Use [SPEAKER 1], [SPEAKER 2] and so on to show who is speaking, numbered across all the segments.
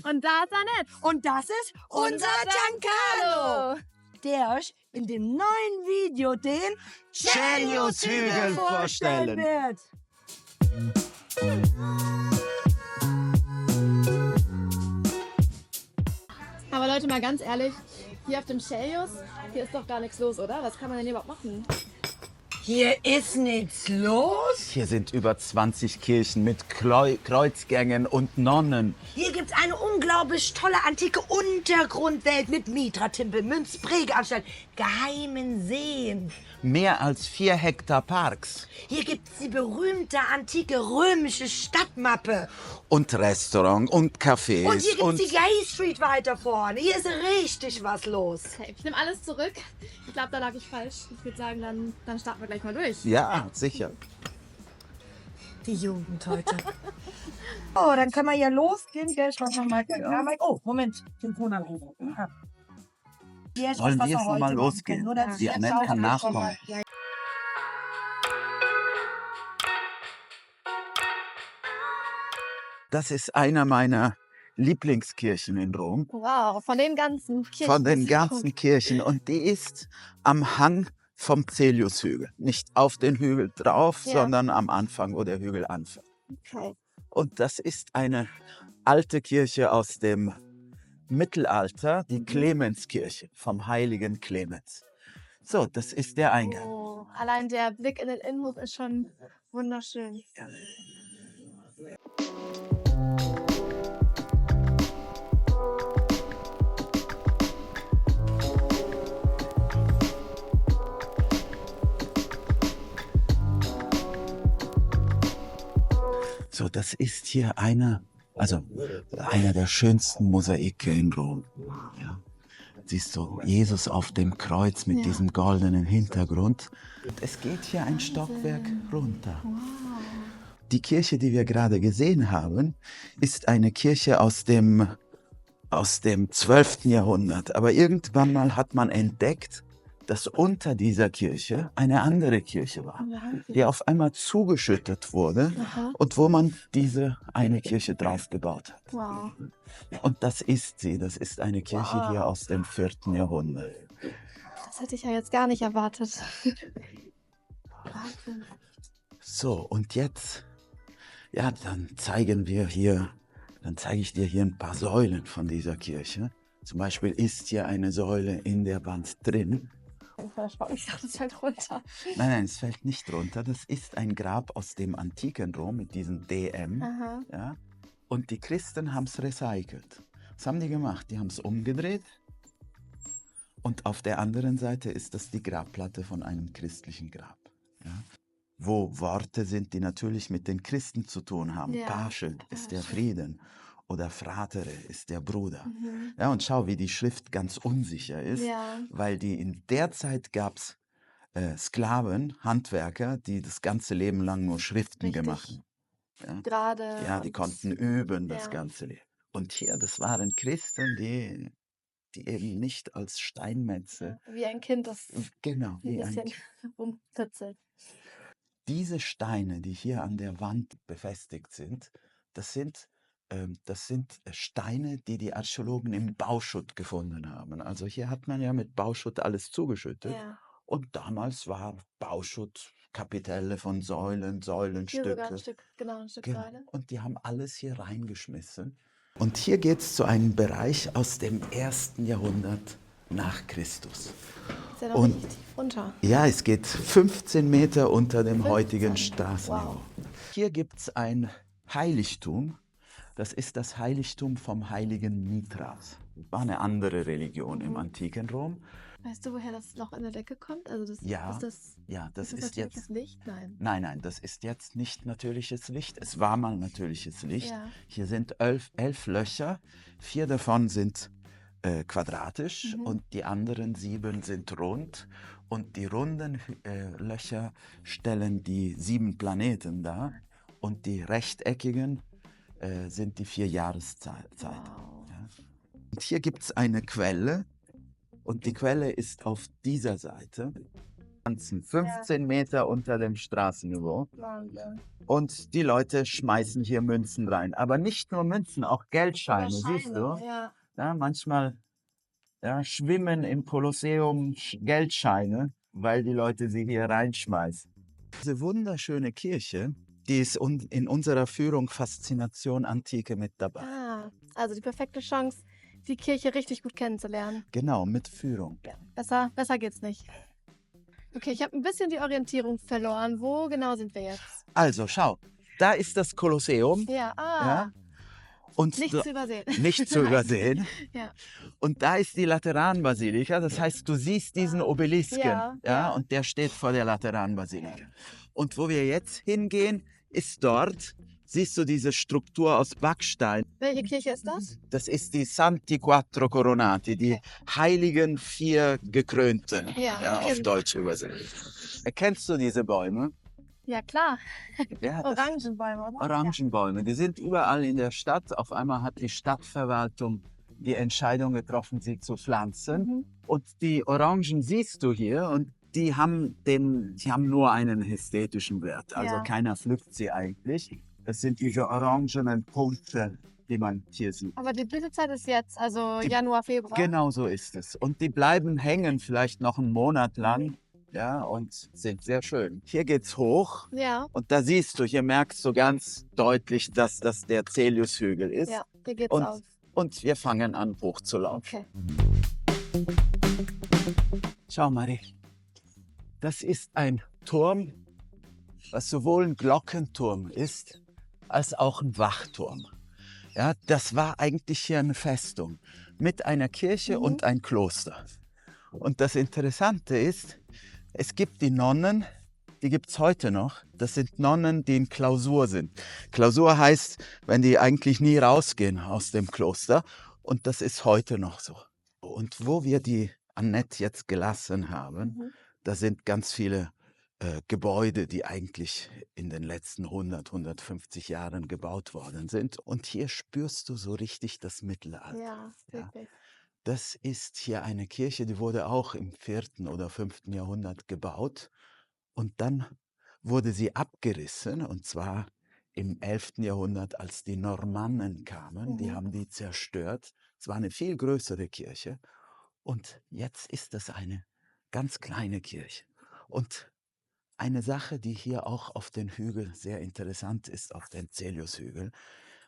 [SPEAKER 1] Und da ist Annette.
[SPEAKER 2] Und das ist unser Giancarlo, der euch in dem neuen Video den
[SPEAKER 3] Celios-Hügel vorstellen
[SPEAKER 2] wird.
[SPEAKER 1] Aber Leute, mal ganz ehrlich, hier auf dem Celios, hier ist doch gar nichts los, oder? Was kann man denn hier überhaupt machen?
[SPEAKER 2] Hier ist nichts los.
[SPEAKER 3] Hier sind über 20 Kirchen mit Kreuzgängen und Nonnen.
[SPEAKER 2] Hier gibt's eine unglaublich tolle antike Untergrundwelt mit Mitra-Tempel, Münzprägeanstalt, geheimen Seen.
[SPEAKER 3] Mehr als 4 Hektar Parks.
[SPEAKER 2] Hier gibt's die berühmte antike römische Stadtmappe.
[SPEAKER 3] Und Restaurant und Cafés.
[SPEAKER 2] Und hier gibt's die Gay Street weiter vorne. Hier ist richtig was los.
[SPEAKER 1] Okay, ich nehme alles zurück. Ich glaube, da lag ich falsch. Ich würde sagen, dann starten wir gleich mal durch.
[SPEAKER 3] Ja, sicher.
[SPEAKER 2] Die Jugend heute. Oh, dann können wir ja losgehen. Gell? Ich mach noch mal. Oh, Moment. Den Ton an.
[SPEAKER 3] Wollen wir jetzt noch mal losgehen? Die Annette kann nachkommen. Das ist einer meiner Lieblingskirchen in Rom.
[SPEAKER 1] Wow, von den ganzen Kirchen.
[SPEAKER 3] Von den ganzen Kirchen. Und die ist am Hang vom Celios-Hügel. Nicht auf den Hügel drauf,
[SPEAKER 1] Ja.
[SPEAKER 3] sondern am Anfang, wo der Hügel anfängt.
[SPEAKER 1] Okay.
[SPEAKER 3] Und das ist eine alte Kirche aus dem Mittelalter, die Clemenskirche vom heiligen Clemens. So, das ist der Eingang.
[SPEAKER 1] Oh, allein der Blick in den Innenhof ist schon wunderschön.
[SPEAKER 3] So, das ist hier einer der schönsten Mosaike in Rom. Ja. Siehst du, Jesus auf dem Kreuz mit diesem goldenen Hintergrund. Es geht hier ein Stockwerk runter. Die Kirche, die wir gerade gesehen haben, ist eine Kirche aus dem 12. Jahrhundert. Aber irgendwann mal hat man entdeckt, dass unter dieser Kirche eine andere Kirche war, die auf einmal zugeschüttet wurde und wo man diese eine Kirche drauf gebaut hat.
[SPEAKER 1] Wow.
[SPEAKER 3] Und das ist sie. Das ist eine Kirche hier aus dem 4. Jahrhundert.
[SPEAKER 1] Das hätte ich ja jetzt gar nicht erwartet. Wahnsinn.
[SPEAKER 3] So, und jetzt, ja, dann zeige ich dir hier ein paar Säulen von dieser Kirche. Zum Beispiel ist hier eine Säule in der Wand drin.
[SPEAKER 1] Ich dachte, es fällt runter.
[SPEAKER 3] Nein, es fällt nicht runter. Das ist ein Grab aus dem antiken Rom mit diesem DM.
[SPEAKER 1] Aha.
[SPEAKER 3] Ja? Und die Christen haben es recycelt. Was haben die gemacht? Die haben es umgedreht. Und auf der anderen Seite ist das die Grabplatte von einem christlichen Grab. Ja? Wo Worte sind, die natürlich mit den Christen zu tun haben.
[SPEAKER 1] Ja.
[SPEAKER 3] Pace ist der Frieden. Oder Fratere ist der Bruder.
[SPEAKER 1] Mhm.
[SPEAKER 3] Ja, und schau, wie die Schrift ganz unsicher ist,
[SPEAKER 1] Ja.
[SPEAKER 3] weil in der Zeit gab es Sklaven, Handwerker, die das ganze Leben lang nur Schriften
[SPEAKER 1] Richtig.
[SPEAKER 3] gemacht haben. Ja?
[SPEAKER 1] Gerade.
[SPEAKER 3] Ja, die
[SPEAKER 1] und-
[SPEAKER 3] konnten üben das
[SPEAKER 1] Ja.
[SPEAKER 3] ganze Leben. Und hier, das waren Christen, die eben nicht als Steinmetze,
[SPEAKER 1] Wie ein Kind, das
[SPEAKER 3] genau,
[SPEAKER 1] ein
[SPEAKER 3] wie ein
[SPEAKER 1] bisschen rumkitzelt.
[SPEAKER 3] Diese Steine, die hier an der Wand befestigt sind, das sind Steine, die die Archäologen im Bauschutt gefunden haben. Also hier hat man ja mit Bauschutt alles zugeschüttet.
[SPEAKER 1] Ja.
[SPEAKER 3] Und damals war Bauschutt Kapitelle von Säulen,
[SPEAKER 1] Hier sogar
[SPEAKER 3] Säulenstücke.
[SPEAKER 1] ein Stück, genau, ein Stück
[SPEAKER 3] Genau.
[SPEAKER 1] Säule.
[SPEAKER 3] Und die haben alles hier reingeschmissen. Und hier geht es zu einem Bereich aus dem 1. Jahrhundert nach Christus.
[SPEAKER 1] Ist ja noch
[SPEAKER 3] Und-
[SPEAKER 1] richtig tief runter.
[SPEAKER 3] Ja, es geht 15 Meter unter dem heutigen
[SPEAKER 1] 15.
[SPEAKER 3] Straßenniveau.
[SPEAKER 1] Wow.
[SPEAKER 3] Hier gibt es ein Heiligtum. Das ist das Heiligtum vom heiligen Mithras. War eine andere Religion im antiken Rom.
[SPEAKER 1] Weißt du, woher das Loch in der Decke kommt? Also das,
[SPEAKER 3] Ja,
[SPEAKER 1] ist das,
[SPEAKER 3] Ja, das
[SPEAKER 1] ist das
[SPEAKER 3] ist jetzt.
[SPEAKER 1] natürliches Licht? Nein.
[SPEAKER 3] Nein, das ist jetzt nicht natürliches Licht. Es war mal natürliches Licht.
[SPEAKER 1] Ja.
[SPEAKER 3] Hier sind 11 Löcher. 4 davon sind quadratisch und die anderen 7 sind rund. Und die runden Löcher stellen die 7 Planeten dar. Und die rechteckigen sind die 4 Jahreszeiten.
[SPEAKER 1] Wow.
[SPEAKER 3] Ja. Und hier gibt es eine Quelle. Und die Quelle ist auf dieser Seite. 15 Meter unter dem Straßenniveau.
[SPEAKER 2] Wahnsinn.
[SPEAKER 3] Und die Leute schmeißen hier Münzen rein. Aber nicht nur Münzen, auch Geldscheine, siehst du?
[SPEAKER 2] Ja.
[SPEAKER 3] Ja, manchmal schwimmen im Kolosseum Geldscheine, weil die Leute sie hier reinschmeißen. Diese wunderschöne Kirche, die ist in unserer Führung Faszination Antike mit dabei.
[SPEAKER 1] Ah, also die perfekte Chance, die Kirche richtig gut kennenzulernen.
[SPEAKER 3] Genau, mit Führung.
[SPEAKER 1] Ja, besser geht's nicht. Okay, ich habe ein bisschen die Orientierung verloren. Wo genau sind wir jetzt?
[SPEAKER 3] Also, schau, da ist das Kolosseum.
[SPEAKER 1] Ja,
[SPEAKER 3] Ja, und
[SPEAKER 1] nicht zu übersehen.
[SPEAKER 3] nicht zu übersehen.
[SPEAKER 1] Ja.
[SPEAKER 3] Und da ist die Lateranbasilika, das heißt, du siehst diesen Obelisken,
[SPEAKER 1] Ja.
[SPEAKER 3] und der steht vor der Lateranbasilika. Und wo wir jetzt hingehen, ist dort, siehst du diese Struktur aus Backstein.
[SPEAKER 1] Welche Kirche ist das?
[SPEAKER 3] Das ist die Santi Quattro Coronati, die heiligen 4 Gekrönten,
[SPEAKER 1] Ja,
[SPEAKER 3] auf Deutsch übersetzt. Erkennst du diese Bäume?
[SPEAKER 1] Ja, klar.
[SPEAKER 3] Ja, das-
[SPEAKER 1] Orangenbäume, oder?
[SPEAKER 3] Orangenbäume, die sind überall in der Stadt. Auf einmal hat die Stadtverwaltung die Entscheidung getroffen, sie zu pflanzen.
[SPEAKER 1] Mhm.
[SPEAKER 3] Und die Orangen siehst du hier und die haben nur einen ästhetischen Wert. Also
[SPEAKER 1] Ja.
[SPEAKER 3] keiner pflückt sie eigentlich. Das sind diese orangenen Punkte, die man hier sieht.
[SPEAKER 1] Aber die Blütezeit ist jetzt, also
[SPEAKER 3] Die-
[SPEAKER 1] Januar, Februar.
[SPEAKER 3] Genau so ist es. Und die bleiben hängen vielleicht noch einen Monat lang, und sind sehr schön. Hier geht's hoch.
[SPEAKER 1] Ja,
[SPEAKER 3] Und da siehst du, hier merkst du ganz deutlich, dass das der Cäliushügel ist.
[SPEAKER 1] ja, hier geht's
[SPEAKER 3] Und,
[SPEAKER 1] auf.
[SPEAKER 3] und wir fangen an, hochzulaufen.
[SPEAKER 1] Okay.
[SPEAKER 3] Schau, Marie. Das ist ein Turm, was sowohl ein Glockenturm ist, als auch ein Wachturm. Ja, das war eigentlich hier eine Festung mit einer Kirche und ein Kloster. Und das Interessante ist, es gibt die Nonnen, die gibt es heute noch. Das sind Nonnen, die in Klausur sind. Klausur heißt, wenn die eigentlich nie rausgehen aus dem Kloster. Und das ist heute noch so. Und wo wir die Annette jetzt gelassen haben, da sind ganz viele Gebäude, die eigentlich in den letzten 150 Jahren gebaut worden sind. Und hier spürst du so richtig das Mittelalter.
[SPEAKER 1] Ja, wirklich.
[SPEAKER 3] Das ist hier eine Kirche, die wurde auch im 4. oder 5. Jahrhundert gebaut. Und dann wurde sie abgerissen, und zwar im 11. Jahrhundert, als die Normannen kamen. Die haben die zerstört. Es war eine viel größere Kirche. Und jetzt ist das eine ganz kleine Kirche. Und eine Sache, die hier auch auf den Hügel sehr interessant ist, auf den Cäliushügel,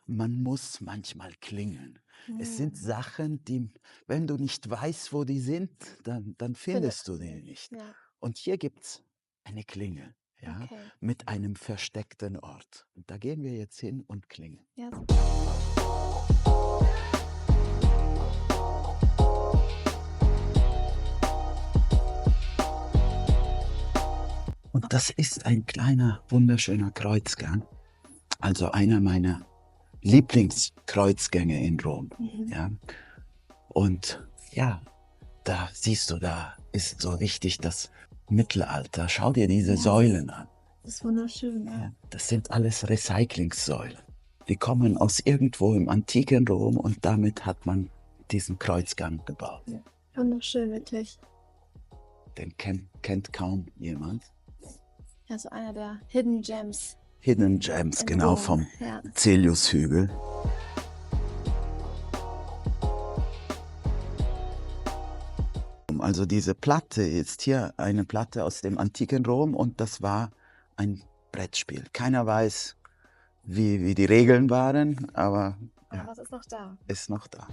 [SPEAKER 3] man muss manchmal klingeln. Es sind Sachen, die, wenn du nicht weißt, wo die sind, dann findest du die nicht.
[SPEAKER 1] Ja,
[SPEAKER 3] Und hier gibt es eine Klingel,
[SPEAKER 1] okay.
[SPEAKER 3] mit einem versteckten Ort. Und da gehen wir jetzt hin und klingeln.
[SPEAKER 1] Ja,
[SPEAKER 3] Und das ist ein kleiner, wunderschöner Kreuzgang. Also einer meiner Lieblingskreuzgänge in Rom. Ja. Und ja, da siehst du, da ist so richtig das Mittelalter. Schau dir diese Säulen an.
[SPEAKER 1] das ist wunderschön. Ja.
[SPEAKER 3] Ja, das sind alles Recyclingssäulen. Die kommen aus irgendwo im antiken Rom und damit hat man diesen Kreuzgang gebaut.
[SPEAKER 1] Wunderschön, wirklich.
[SPEAKER 3] Den kennt kaum jemand.
[SPEAKER 1] Ja, so einer der Hidden Gems.
[SPEAKER 3] Hidden Gems,
[SPEAKER 1] in
[SPEAKER 3] genau,
[SPEAKER 1] Rom.
[SPEAKER 3] vom
[SPEAKER 1] Ja.
[SPEAKER 3] Cäliushügel. Also diese Platte ist hier eine Platte aus dem antiken Rom und das war ein Brettspiel. Keiner weiß, wie die Regeln waren, aber
[SPEAKER 1] Aber was ist noch da?
[SPEAKER 3] ist noch da.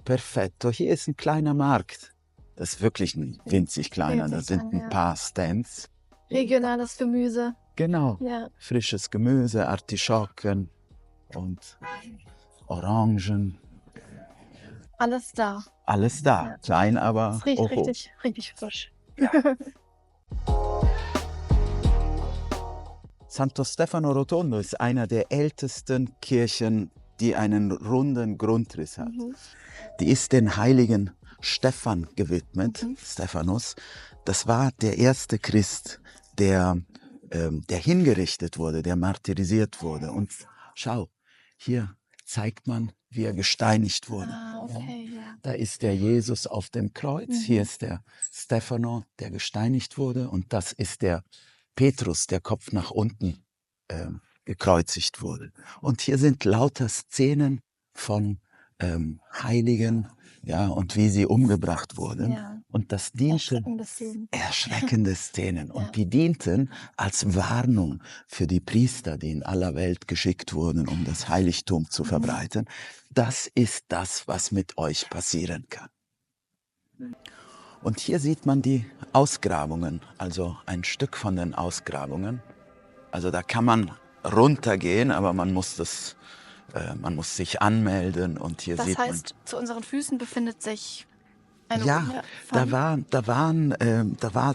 [SPEAKER 3] Perfetto, hier ist ein kleiner Markt. Das ist wirklich ein winzig kleiner, da
[SPEAKER 1] Winzig
[SPEAKER 3] sind
[SPEAKER 1] klein,
[SPEAKER 3] ein
[SPEAKER 1] ja.
[SPEAKER 3] paar Stands.
[SPEAKER 1] Regionales Gemüse.
[SPEAKER 3] Genau,
[SPEAKER 1] Ja.
[SPEAKER 3] frisches Gemüse, Artischocken und Orangen.
[SPEAKER 1] Alles da.
[SPEAKER 3] Alles da,
[SPEAKER 1] Ja.
[SPEAKER 3] klein, aber
[SPEAKER 1] Es riecht
[SPEAKER 3] oho.
[SPEAKER 1] richtig frisch.
[SPEAKER 3] Santo Stefano Rotondo ist einer der ältesten Kirchen, die einen runden Grundriss hat. Die ist den heiligen Stephan gewidmet, Stephanus. Das war der erste Christ, der hingerichtet wurde, der martyrisiert wurde. Und schau, hier zeigt man, wie er gesteinigt wurde.
[SPEAKER 1] Ah, okay, ja.
[SPEAKER 3] Da ist der Jesus auf dem Kreuz, hier ist der Stephanus, der gesteinigt wurde, und das ist der Petrus, der Kopf nach unten gekreuzigt wurde. Und hier sind lauter Szenen von Heiligen, ja, und wie sie umgebracht wurden.
[SPEAKER 1] Ja.
[SPEAKER 3] Und das diente
[SPEAKER 1] Erschreckende Szenen.
[SPEAKER 3] erschreckende Szenen.
[SPEAKER 1] Ja.
[SPEAKER 3] Und die dienten als Warnung für die Priester, die in aller Welt geschickt wurden, um das Heiligtum zu verbreiten. Das ist das, was mit euch passieren kann. Und hier sieht man die Ausgrabungen, also ein Stück von den Ausgrabungen. Also da kann man runtergehen, aber man muss sich anmelden, und hier
[SPEAKER 1] Das
[SPEAKER 3] sieht man.
[SPEAKER 1] heißt, zu unseren Füßen befindet sich eine
[SPEAKER 3] Ja,
[SPEAKER 1] Ruine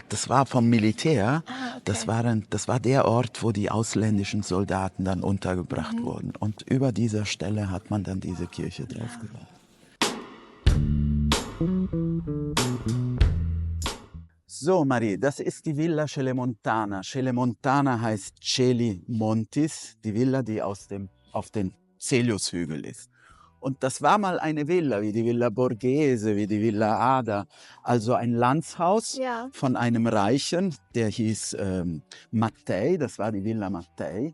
[SPEAKER 3] das war vom Militär.
[SPEAKER 1] Ah, okay.
[SPEAKER 3] Das war der Ort, wo die ausländischen Soldaten dann untergebracht wurden. Und über dieser Stelle hat man dann diese Kirche draufgebaut. So, Marie, das ist die Villa Celemontana. Celemontana heißt Celi Montis, die Villa, die auf den Celiushügel ist. Und das war mal eine Villa, wie die Villa Borghese, wie die Villa Ada, also ein Landshaus
[SPEAKER 1] Ja.
[SPEAKER 3] von einem Reichen, der hieß Mattei, das war die Villa Mattei.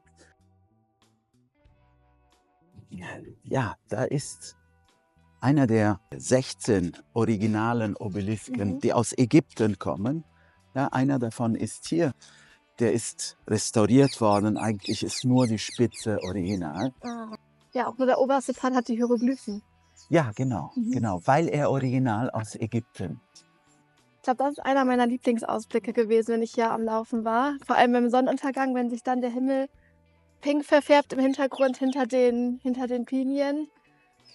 [SPEAKER 3] Ja, da ist einer der 16 originalen Obelisken, die aus Ägypten kommen. Ja, einer davon ist hier. Der ist restauriert worden. Eigentlich ist nur die Spitze original.
[SPEAKER 1] Ja, auch nur der oberste Part hat die Hieroglyphen.
[SPEAKER 3] Ja, genau, genau, weil er original aus Ägypten.
[SPEAKER 1] Ich glaube, das ist einer meiner Lieblingsausblicke gewesen, wenn ich hier am Laufen war. Vor allem beim Sonnenuntergang, wenn sich dann der Himmel pink verfärbt im Hintergrund hinter den Pinien.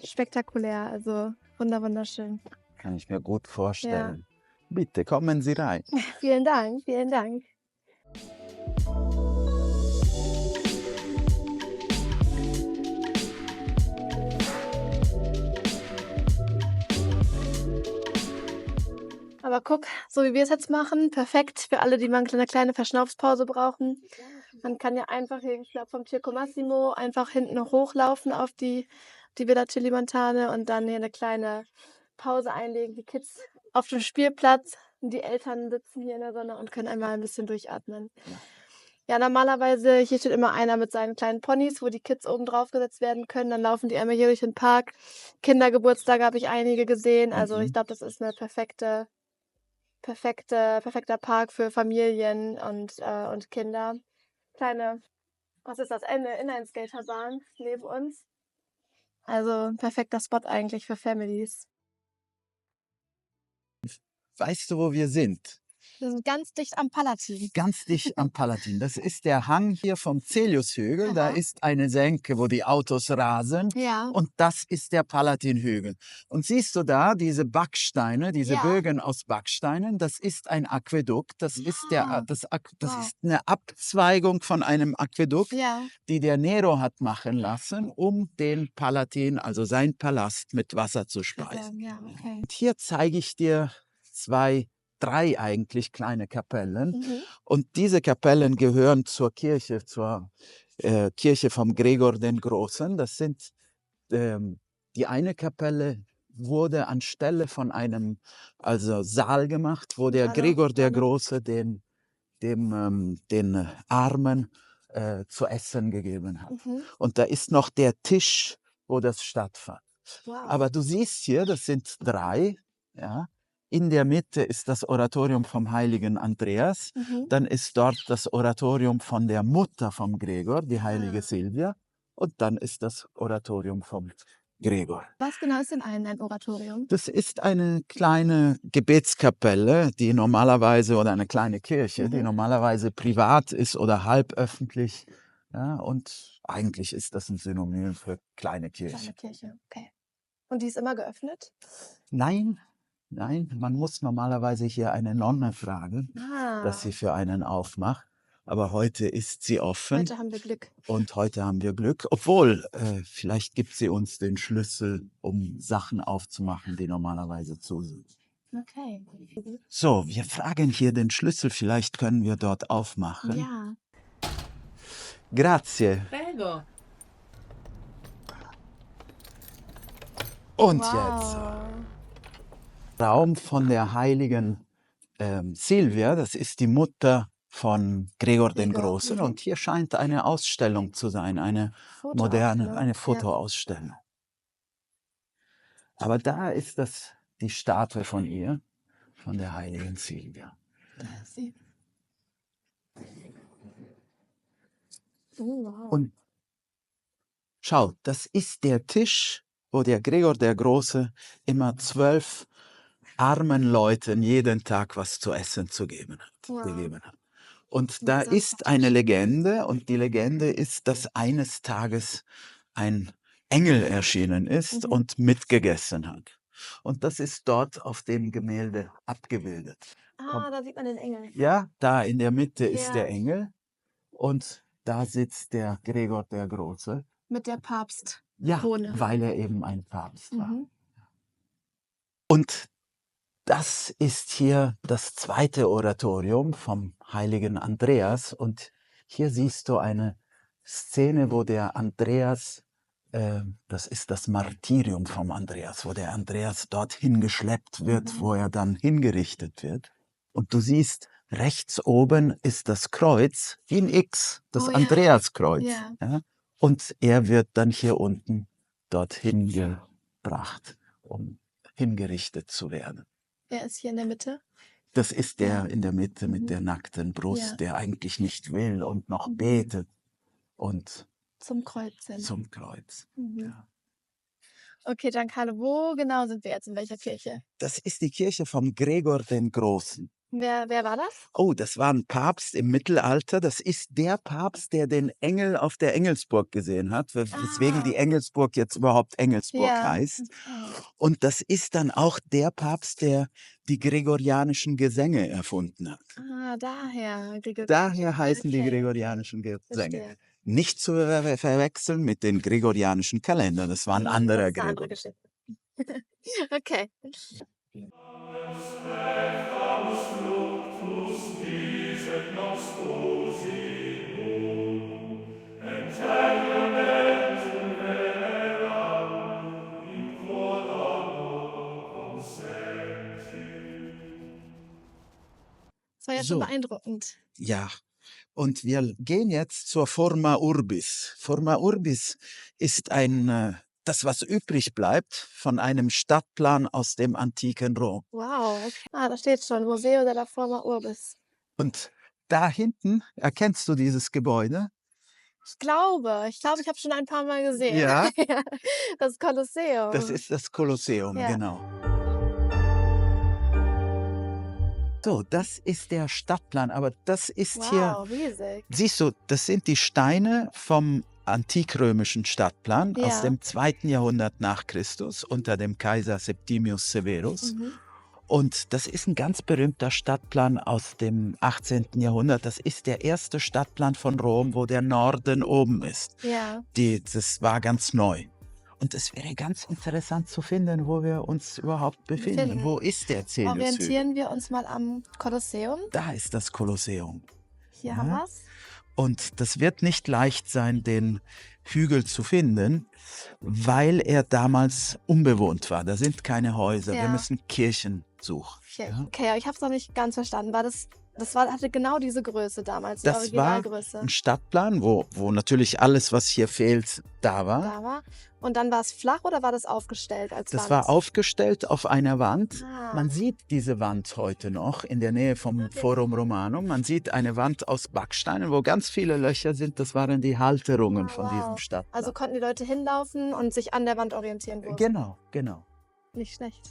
[SPEAKER 1] Spektakulär, also wunderschön.
[SPEAKER 3] Kann ich mir gut vorstellen. Bitte, kommen Sie rein.
[SPEAKER 1] Vielen Dank, vielen Dank. Aber guck, so wie wir es jetzt machen, perfekt für alle, die mal eine kleine Verschnaufspause brauchen. Man kann ja einfach hier, ich glaube, vom Circo Massimo einfach hinten hochlaufen auf die Villa Celemontana und dann hier eine kleine Pause einlegen. Die Kids auf dem Spielplatz und die Eltern sitzen hier in der Sonne und können einmal ein bisschen durchatmen. Ja, normalerweise, hier steht immer einer mit seinen kleinen Ponys, wo die Kids oben drauf gesetzt werden können. Dann laufen die einmal hier durch den Park. Kindergeburtstage habe ich einige gesehen. Also ich glaube, das ist eine perfekter Park für Familien und Kinder. Kleine, was ist das? Eine Inline-Skaterbahn neben uns. Also ein perfekter Spot eigentlich für Families.
[SPEAKER 3] Weißt du, wo wir sind?
[SPEAKER 1] Wir sind ganz dicht am Palatin.
[SPEAKER 3] Ganz dicht am Palatin. Das ist der Hang hier vom Celiushügel. Da
[SPEAKER 1] Aha.
[SPEAKER 3] ist eine Senke, wo die Autos rasen.
[SPEAKER 1] Ja.
[SPEAKER 3] Und das ist der Palatinhügel. Und siehst du da diese Backsteine, diese
[SPEAKER 1] Ja.
[SPEAKER 3] Bögen aus Backsteinen? Das ist ein Aquädukt. Das ist ist eine Abzweigung von einem Aquädukt,
[SPEAKER 1] Ja.
[SPEAKER 3] die der Nero hat machen lassen, um den Palatin, also sein Palast, mit Wasser zu speisen.
[SPEAKER 1] Ja, okay.
[SPEAKER 3] Und hier zeige ich dir drei eigentlich kleine Kapellen. Und diese Kapellen gehören zur Kirche vom Gregor den Großen. Das sind, die eine Kapelle wurde anstelle von einem Saal gemacht, wo der Gregor der Große den Armen zu essen gegeben hat. Und da ist noch der Tisch, wo das stattfand.
[SPEAKER 1] Wow.
[SPEAKER 3] Aber du siehst hier, das sind drei, ja. In der Mitte ist das Oratorium vom heiligen Andreas. Dann ist dort das Oratorium von der Mutter vom Gregor, die heilige Silvia. Und dann ist das Oratorium vom Gregor.
[SPEAKER 1] Was genau ist denn ein Oratorium?
[SPEAKER 3] Das ist eine kleine Gebetskapelle, die normalerweise, oder eine kleine Kirche, die normalerweise privat ist oder halb öffentlich. Ja, und eigentlich ist das ein Synonym für kleine Kirche.
[SPEAKER 1] Kleine Kirche, okay. Und die ist immer geöffnet?
[SPEAKER 3] Nein, man muss normalerweise hier eine Nonne fragen, dass sie für einen aufmacht. Aber heute ist sie offen.
[SPEAKER 1] Heute haben wir Glück.
[SPEAKER 3] Und heute haben wir Glück. Obwohl, vielleicht gibt sie uns den Schlüssel, um Sachen aufzumachen, die normalerweise zu sind.
[SPEAKER 1] Okay.
[SPEAKER 3] So, wir fragen hier den Schlüssel. Vielleicht können wir dort aufmachen.
[SPEAKER 1] Ja.
[SPEAKER 3] Grazie.
[SPEAKER 4] Prego.
[SPEAKER 3] Und
[SPEAKER 1] Wow.
[SPEAKER 3] jetzt Raum von der heiligen Silvia, das ist die Mutter von Gregor den
[SPEAKER 1] Gregor,
[SPEAKER 3] Großen.
[SPEAKER 1] mhm.
[SPEAKER 3] Und hier scheint eine Ausstellung zu sein, eine moderne,
[SPEAKER 1] Fotoausstellung.
[SPEAKER 3] eine
[SPEAKER 1] Ja.
[SPEAKER 3] Fotoausstellung. Aber da ist das die Statue von ihr, von der heiligen Silvia.
[SPEAKER 1] Da ist sie. Wow.
[SPEAKER 3] Und schau, das ist der Tisch, wo der Gregor der Große immer 12 armen Leuten jeden Tag was zu essen gegeben hat. Und da
[SPEAKER 1] Dieser
[SPEAKER 3] ist eine Legende, und die Legende ist, dass eines Tages ein Engel erschienen ist
[SPEAKER 1] Mhm.
[SPEAKER 3] und mitgegessen hat. Und das ist dort auf dem Gemälde abgebildet.
[SPEAKER 1] Ah, da sieht man den Engel.
[SPEAKER 3] Ja, da in der Mitte ist
[SPEAKER 1] Ja.
[SPEAKER 3] der Engel und da sitzt der Gregor der Große.
[SPEAKER 1] Mit der Papstkrone.
[SPEAKER 3] Ja, weil er eben ein Papst war.
[SPEAKER 1] Mhm.
[SPEAKER 3] Und das ist hier das zweite Oratorium vom heiligen Andreas. Und hier siehst du eine Szene, wo der Andreas, das ist das Martyrium vom Andreas, wo der Andreas dorthin geschleppt wird, wo er dann hingerichtet wird. Und du siehst, rechts oben ist das Kreuz, wie ein X, das
[SPEAKER 1] Oh ja.
[SPEAKER 3] Andreaskreuz.
[SPEAKER 1] Ja.
[SPEAKER 3] Ja? Und er wird dann hier unten dorthin gebracht, um hingerichtet zu werden.
[SPEAKER 1] Er ist hier in der Mitte.
[SPEAKER 3] Das ist der
[SPEAKER 1] Ja.
[SPEAKER 3] in der Mitte
[SPEAKER 1] Mhm.
[SPEAKER 3] mit der nackten Brust,
[SPEAKER 1] Ja.
[SPEAKER 3] der eigentlich nicht will und noch
[SPEAKER 1] Mhm.
[SPEAKER 3] betet und
[SPEAKER 1] Zum Kreuz hin.
[SPEAKER 3] zum Kreuz.
[SPEAKER 1] Mhm.
[SPEAKER 3] Ja.
[SPEAKER 1] Okay, Giancarlo, wo genau sind wir jetzt? In welcher Kirche?
[SPEAKER 3] Das ist die Kirche vom Gregor den Großen.
[SPEAKER 1] Wer war das?
[SPEAKER 3] Oh, das war ein Papst im Mittelalter. Das ist der Papst, der den Engel auf der Engelsburg gesehen hat, weswegen die Engelsburg jetzt überhaupt Engelsburg
[SPEAKER 1] Ja.
[SPEAKER 3] heißt.
[SPEAKER 1] Ah.
[SPEAKER 3] Und das ist dann auch der Papst, der die gregorianischen Gesänge erfunden hat.
[SPEAKER 1] Ah, daher.
[SPEAKER 3] Daher heißen die
[SPEAKER 1] Okay.
[SPEAKER 3] gregorianischen Gesänge.
[SPEAKER 1] Verstehe.
[SPEAKER 3] Nicht zu verwechseln mit den gregorianischen Kalendern. Das war ein anderer
[SPEAKER 1] Das ist eine andere
[SPEAKER 3] Gregor.
[SPEAKER 1] Geschichte. Okay. Das war ja schon
[SPEAKER 3] So.
[SPEAKER 1] beeindruckend.
[SPEAKER 3] Ja, und wir gehen jetzt zur Forma Urbis. Forma Urbis ist das, was übrig bleibt von einem Stadtplan aus dem antiken Rom.
[SPEAKER 1] Wow. Okay. Ah, da steht schon. Museo della Forma Urbis.
[SPEAKER 3] Und da hinten, erkennst du dieses Gebäude?
[SPEAKER 1] Ich glaube, ich habe schon ein paar Mal gesehen.
[SPEAKER 3] Ja.
[SPEAKER 1] Ja, das Kolosseum.
[SPEAKER 3] Das ist das Kolosseum,
[SPEAKER 1] Ja.
[SPEAKER 3] genau. So, das ist der Stadtplan, aber das ist hier,
[SPEAKER 1] Wow, riesig.
[SPEAKER 3] siehst du, das sind die Steine vom antikrömischen Stadtplan aus
[SPEAKER 1] Ja.
[SPEAKER 3] dem 2. Jahrhundert nach Christus unter dem Kaiser Septimius Severus.
[SPEAKER 1] Mhm.
[SPEAKER 3] Und das ist ein ganz berühmter Stadtplan aus dem 18. Jahrhundert. Das ist der erste Stadtplan von Rom, wo der Norden oben ist.
[SPEAKER 1] Ja.
[SPEAKER 3] Das war ganz neu. Und es wäre ganz interessant zu finden, wo wir uns überhaupt befinden. Wo ist der Zeliushügel?
[SPEAKER 1] Orientieren wir uns mal am Kolosseum.
[SPEAKER 3] Da ist das Kolosseum.
[SPEAKER 1] Hier
[SPEAKER 3] Ja.
[SPEAKER 1] haben wir es.
[SPEAKER 3] Und das wird nicht leicht sein, den Hügel zu finden, weil er damals unbewohnt war. Da sind keine Häuser. Wir
[SPEAKER 1] Ja.
[SPEAKER 3] müssen Kirchen suchen. Ja.
[SPEAKER 1] Okay, aber ich habe es noch nicht ganz verstanden. Hatte genau diese Größe damals, die
[SPEAKER 3] Das war
[SPEAKER 1] Originalgröße.
[SPEAKER 3] ein Stadtplan, wo natürlich alles, was hier fehlt, da war.
[SPEAKER 1] Da war. Und dann war es flach oder war das aufgestellt als
[SPEAKER 3] Das
[SPEAKER 1] Wand?
[SPEAKER 3] war aufgestellt auf einer Wand.
[SPEAKER 1] Ah.
[SPEAKER 3] Man sieht diese Wand heute noch in der Nähe vom Forum Romanum. Man sieht eine Wand aus Backsteinen, wo ganz viele Löcher sind. Das waren die Halterungen von diesem Stadtplan.
[SPEAKER 1] Also konnten die Leute hinlaufen und sich an der Wand orientieren. Wo es-
[SPEAKER 3] Genau, genau.
[SPEAKER 1] Nicht schlecht.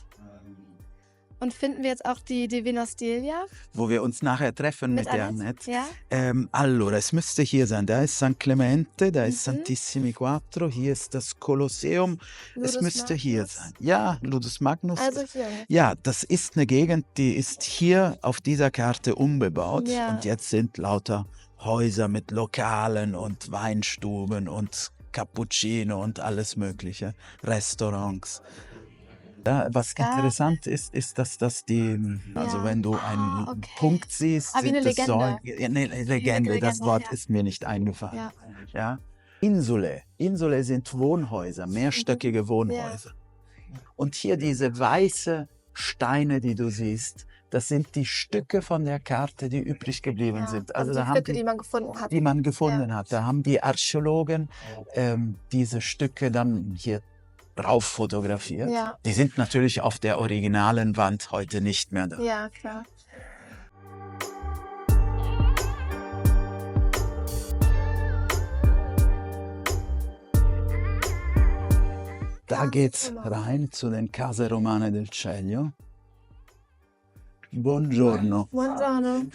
[SPEAKER 1] Und finden wir jetzt auch die Divina Stelia
[SPEAKER 3] Wo wir uns nachher treffen mit der
[SPEAKER 1] Annette?
[SPEAKER 3] Annette.
[SPEAKER 1] Ja.
[SPEAKER 3] Allora, es müsste hier sein. Da ist San Clemente, da ist
[SPEAKER 1] Mhm.
[SPEAKER 3] Santissimi Quattro, hier ist das Kolosseum. Es
[SPEAKER 1] Ludus
[SPEAKER 3] müsste hier
[SPEAKER 1] Magnus.
[SPEAKER 3] sein. Ja, Ludus Magnus.
[SPEAKER 1] Also hier.
[SPEAKER 3] Ja, das ist eine Gegend, die ist hier auf dieser Karte unbebaut.
[SPEAKER 1] Ja.
[SPEAKER 3] Und jetzt sind lauter Häuser mit Lokalen und Weinstuben und Cappuccino und alles mögliche. Restaurants. Ja, was
[SPEAKER 1] Ja.
[SPEAKER 3] interessant ist, dass das also
[SPEAKER 1] Ja.
[SPEAKER 3] wenn du einen
[SPEAKER 1] Okay.
[SPEAKER 3] Punkt siehst,
[SPEAKER 1] Ah, wie eine
[SPEAKER 3] sind das
[SPEAKER 1] Legende.
[SPEAKER 3] Ja, eine Legende, das
[SPEAKER 1] Legende,
[SPEAKER 3] Wort
[SPEAKER 1] ja.
[SPEAKER 3] ist mir nicht eingefallen.
[SPEAKER 1] Ja.
[SPEAKER 3] Ja. Insule sind Wohnhäuser, mehrstöckige Wohnhäuser. Und hier diese weiße Steine, die du siehst, das sind die Stücke von der Karte, die übrig geblieben sind.
[SPEAKER 1] Also
[SPEAKER 3] da
[SPEAKER 1] die
[SPEAKER 3] haben
[SPEAKER 1] Stücke, die man gefunden hat.
[SPEAKER 3] die man gefunden hat. Da haben die Archäologen diese Stücke dann hier drauf fotografiert.
[SPEAKER 1] Ja.
[SPEAKER 3] Die sind natürlich auf der originalen Wand heute nicht mehr da.
[SPEAKER 1] Ja, klar.
[SPEAKER 3] Da geht's rein zu den Case Romane del Celio. Buongiorno.
[SPEAKER 1] Buongiorno.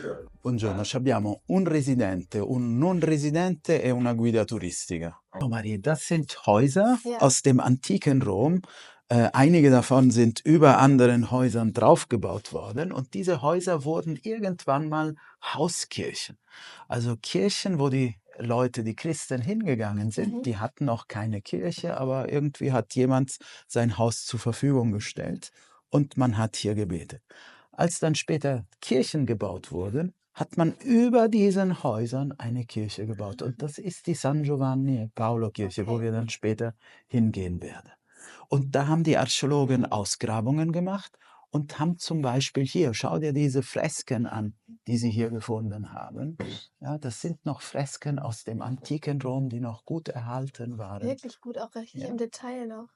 [SPEAKER 3] Buongiorno, abbiamo un residente, un non residente e una guida turistica. Oh Marie, das sind Häuser
[SPEAKER 1] Ja.
[SPEAKER 3] aus dem antiken Rom. Einige davon sind über anderen Häusern draufgebaut worden und diese Häuser wurden irgendwann mal Hauskirchen. Also Kirchen, wo die Leute, die Christen hingegangen sind, die hatten noch keine Kirche, aber irgendwie hat jemand sein Haus zur Verfügung gestellt und man hat hier gebetet. Als dann später Kirchen gebaut wurden, hat man über diesen Häusern eine Kirche gebaut. Und das ist die San Giovanni e Paolo Kirche, wo wir dann später hingehen werden. Und da haben die Archäologen Ausgrabungen gemacht und haben zum Beispiel hier, schau dir diese Fresken an, die sie hier gefunden haben. Ja, das sind noch Fresken aus dem antiken Rom, die noch gut erhalten waren.
[SPEAKER 1] Wirklich gut, auch richtig im Detail noch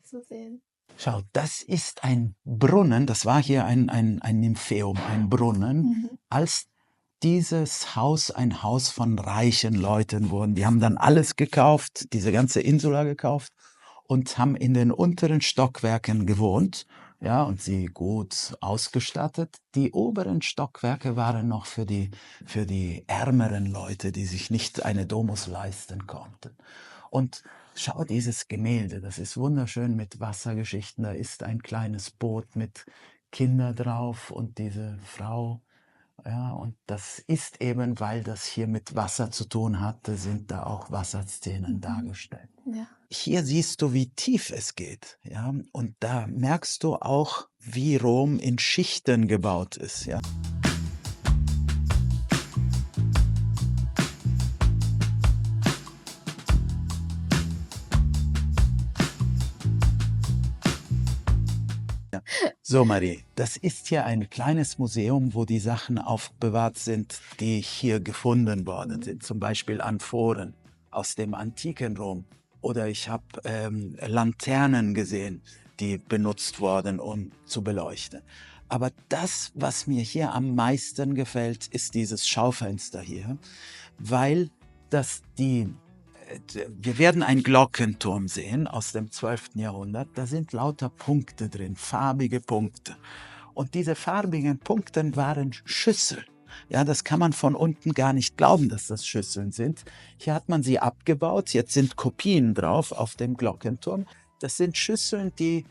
[SPEAKER 1] zu sehen.
[SPEAKER 3] Schau, das ist ein Brunnen, das war hier ein Nymphaeum, ein Brunnen, als dieses Haus ein Haus von reichen Leuten wurde. Die haben dann alles gekauft, diese ganze Insula gekauft und haben in den unteren Stockwerken gewohnt, ja, und sie gut ausgestattet. Die oberen Stockwerke waren noch für die ärmeren Leute, die sich nicht eine Domus leisten konnten. Und schau dieses Gemälde, das ist wunderschön mit Wassergeschichten. Da ist ein kleines Boot mit Kindern drauf und diese Frau. Ja, und das ist eben, weil das hier mit Wasser zu tun hatte, sind da auch Wasserszenen dargestellt.
[SPEAKER 1] Ja.
[SPEAKER 3] Hier siehst du, wie tief es geht. Ja, und da merkst du auch, wie Rom in Schichten gebaut ist. Ja. So, Marie, das ist hier ein kleines Museum, wo die Sachen aufbewahrt sind, die hier gefunden worden sind. Zum Beispiel Amphoren aus dem antiken Rom. Oder ich habe Laternen gesehen, die benutzt wurden, um zu beleuchten. Aber das, was mir hier am meisten gefällt, ist dieses Schaufenster hier, weil wir werden einen Glockenturm sehen aus dem 12. Jahrhundert. Da sind lauter Punkte drin, farbige Punkte. Und diese farbigen Punkte waren Schüsseln. Ja, das kann man von unten gar nicht glauben, dass das Schüsseln sind. Hier hat man sie abgebaut. Jetzt sind Kopien drauf auf dem Glockenturm. Das sind Schüsseln, die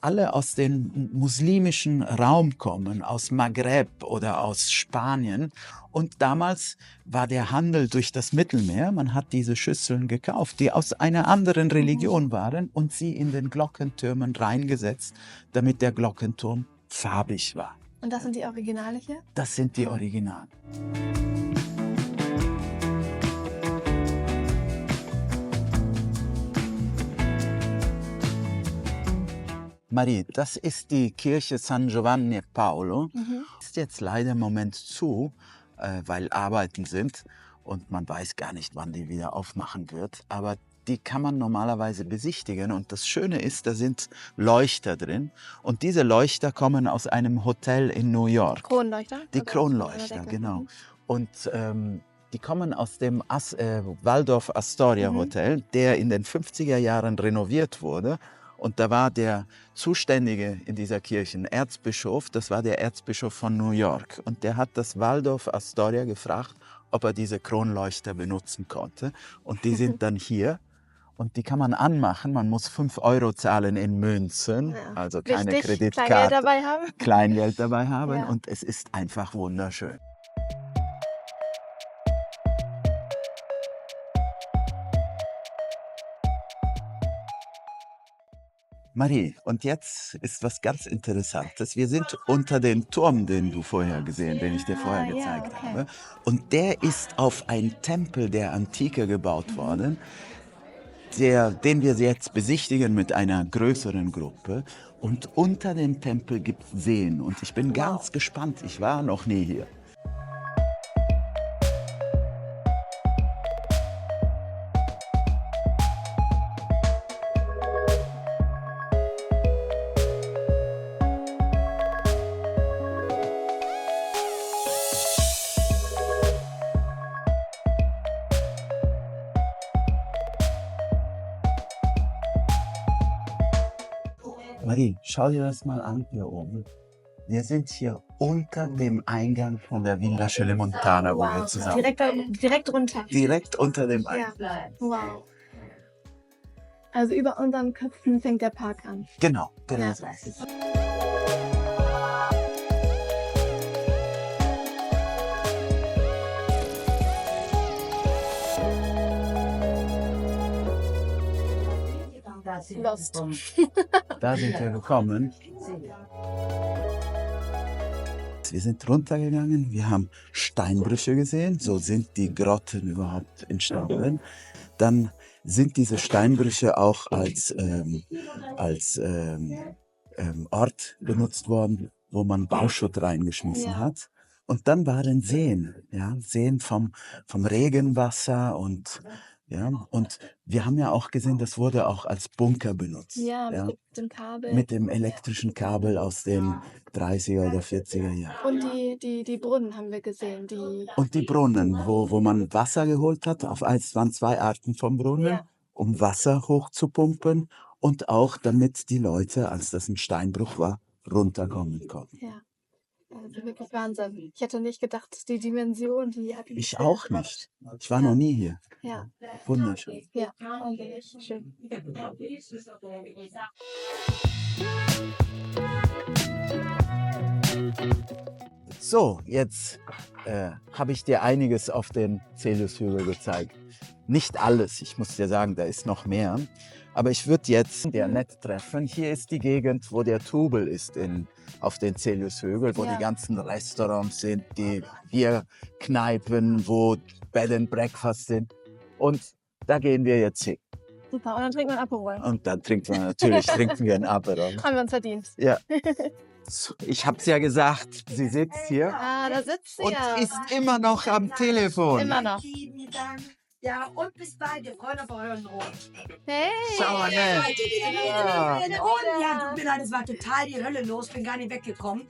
[SPEAKER 3] alle aus dem muslimischen Raum kommen, aus Maghreb oder aus Spanien. Und damals war der Handel durch das Mittelmeer. Man hat diese Schüsseln gekauft, die aus einer anderen Religion waren und sie in den Glockentürmen reingesetzt, damit der Glockenturm farbig war.
[SPEAKER 1] Und das sind die Originale hier?
[SPEAKER 3] Das sind die Originale. Marie, das ist die Kirche San Giovanni e Paolo. Ist jetzt leider im Moment zu, weil Arbeiten sind und man weiß gar nicht, wann die wieder aufmachen wird. Aber die kann man normalerweise besichtigen und das Schöne ist, da sind Leuchter drin und diese Leuchter kommen aus einem Hotel in New York.
[SPEAKER 1] Kronleuchter?
[SPEAKER 3] Die Kronleuchter, genau. Und die kommen aus dem Waldorf Astoria Hotel, der in den 50er Jahren renoviert wurde. Und da war der Zuständige in dieser Kirche, ein Erzbischof, das war der Erzbischof von New York. Und der hat das Waldorf Astoria gefragt, ob er diese Kronleuchter benutzen konnte. Und die sind dann hier. Und die kann man anmachen. Man muss 5 € zahlen in Münzen, also keine
[SPEAKER 1] Wichtig,
[SPEAKER 3] Kreditkarte.
[SPEAKER 1] Kleingeld dabei haben.
[SPEAKER 3] Kleingeld dabei haben.
[SPEAKER 1] Ja.
[SPEAKER 3] Und es ist einfach wunderschön. Marie, und jetzt ist was ganz Interessantes. Wir sind unter dem Turm, den ich dir vorher gezeigt habe. Und der ist auf einen Tempel der Antike gebaut worden. den wir jetzt besichtigen mit einer größeren Gruppe. Und unter dem Tempel gibt es Seen. Und ich bin ganz gespannt. Ich war noch nie hier. Marie, schau dir das mal an hier oben. Wir sind hier unter dem Eingang von der Villa Celimontana, wo wir zusammen...
[SPEAKER 1] Direkt runter.
[SPEAKER 3] Direkt unter dem Eingang.
[SPEAKER 1] Ja. Wow. Also über unseren Köpfen fängt der Park an.
[SPEAKER 3] Genau,
[SPEAKER 1] Ja.
[SPEAKER 3] so ist es.
[SPEAKER 1] Lost.
[SPEAKER 3] Da sind wir gekommen. Wir sind runtergegangen, wir haben Steinbrüche gesehen, so sind die Grotten überhaupt entstanden. Dann sind diese Steinbrüche auch als Ort benutzt worden, wo man Bauschutt reingeschmissen hat. Und dann waren Seen, ja, Seen vom Regenwasser und wir haben ja auch gesehen, das wurde auch als Bunker benutzt.
[SPEAKER 1] Ja, mit dem Kabel.
[SPEAKER 3] Mit dem elektrischen Kabel aus den 30er oder 40er Jahren.
[SPEAKER 1] Und die Brunnen haben wir gesehen.
[SPEAKER 3] Und die Brunnen, wo man Wasser geholt hat. Es waren 2 Arten von Brunnen, um Wasser hochzupumpen und auch damit die Leute, als das ein Steinbruch war, runterkommen konnten.
[SPEAKER 1] Ja. Also wirklich Wahnsinn. Ich hätte nicht gedacht, die Dimension, die hat.
[SPEAKER 3] Ich auch nicht. Ich war noch nie hier.
[SPEAKER 1] Ja.
[SPEAKER 3] Wunderschön.
[SPEAKER 1] Ja, wahnsinnig schön.
[SPEAKER 3] So, jetzt habe ich dir einiges auf den Cälius-Hügel gezeigt. Nicht alles, ich muss dir sagen, da ist noch mehr. Aber ich würde jetzt der nett treffen. Hier ist die Gegend, wo der Trubel ist auf den Cälius-Hügel, wo die ganzen Restaurants sind, die Bierkneipen, wo Bed and Breakfast sind. Und da gehen wir jetzt hin.
[SPEAKER 1] Super, und dann trinken wir ein Aperol.
[SPEAKER 3] Und dann trinken wir ein Aperol.
[SPEAKER 1] Haben wir uns verdient.
[SPEAKER 3] Ja. So, ich hab's ja gesagt, sie sitzt hier
[SPEAKER 1] Ah, da sitzt sie
[SPEAKER 3] und
[SPEAKER 1] ja.
[SPEAKER 3] ist immer noch am Telefon.
[SPEAKER 1] Immer noch.
[SPEAKER 2] Ja, und bis bald, wir freuen auf euren Rot.
[SPEAKER 1] Hey!
[SPEAKER 3] Schau, ne?
[SPEAKER 2] Ja, tut mir leid, es war total die Hölle los, bin gar nicht weggekommen.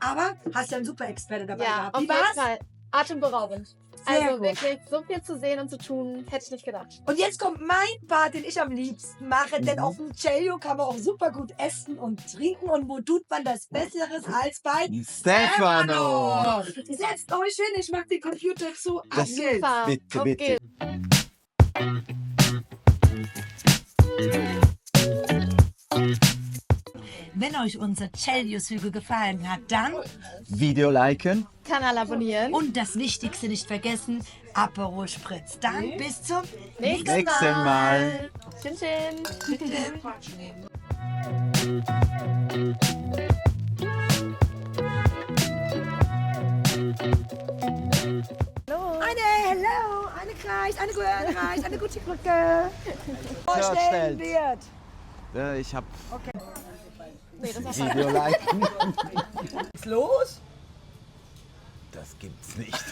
[SPEAKER 2] Aber hast ja einen super Experte dabei
[SPEAKER 1] Ja,
[SPEAKER 2] gehabt.
[SPEAKER 1] auf
[SPEAKER 2] Wie
[SPEAKER 1] jeden
[SPEAKER 2] war's?
[SPEAKER 1] Fall. Atemberaubend.
[SPEAKER 2] Sehr
[SPEAKER 1] Also
[SPEAKER 2] gut.
[SPEAKER 1] wirklich, so viel zu sehen und zu tun, hätte ich nicht gedacht.
[SPEAKER 2] Und jetzt kommt mein Part, den ich am liebsten mache, denn auf dem Celio kann man auch super gut essen und trinken. Und wo tut man das Besseres als bei
[SPEAKER 3] Stefano!
[SPEAKER 2] Setzt euch hin, ich mach den Computer zu. Ab
[SPEAKER 3] Das-
[SPEAKER 2] geht's.
[SPEAKER 1] Super.
[SPEAKER 3] Bitte,
[SPEAKER 1] Auf
[SPEAKER 3] bitte.
[SPEAKER 1] geht's.
[SPEAKER 2] Wenn euch unser Celio-Hügel gefallen hat, dann
[SPEAKER 3] Video liken.
[SPEAKER 1] Kanal abonnieren.
[SPEAKER 2] und das Wichtigste nicht vergessen, Aperol Spritz. Dann bis zum
[SPEAKER 3] Nächsten Mal.
[SPEAKER 1] Tschin, tschin.
[SPEAKER 2] Hello, eine Kreis, eine Kreis, eine gute Brücke.
[SPEAKER 3] Vorstellen
[SPEAKER 2] wird.
[SPEAKER 3] Ich hab
[SPEAKER 1] Nee, das war
[SPEAKER 3] Video liken.
[SPEAKER 2] Was ist los?
[SPEAKER 3] Das gibt's nicht.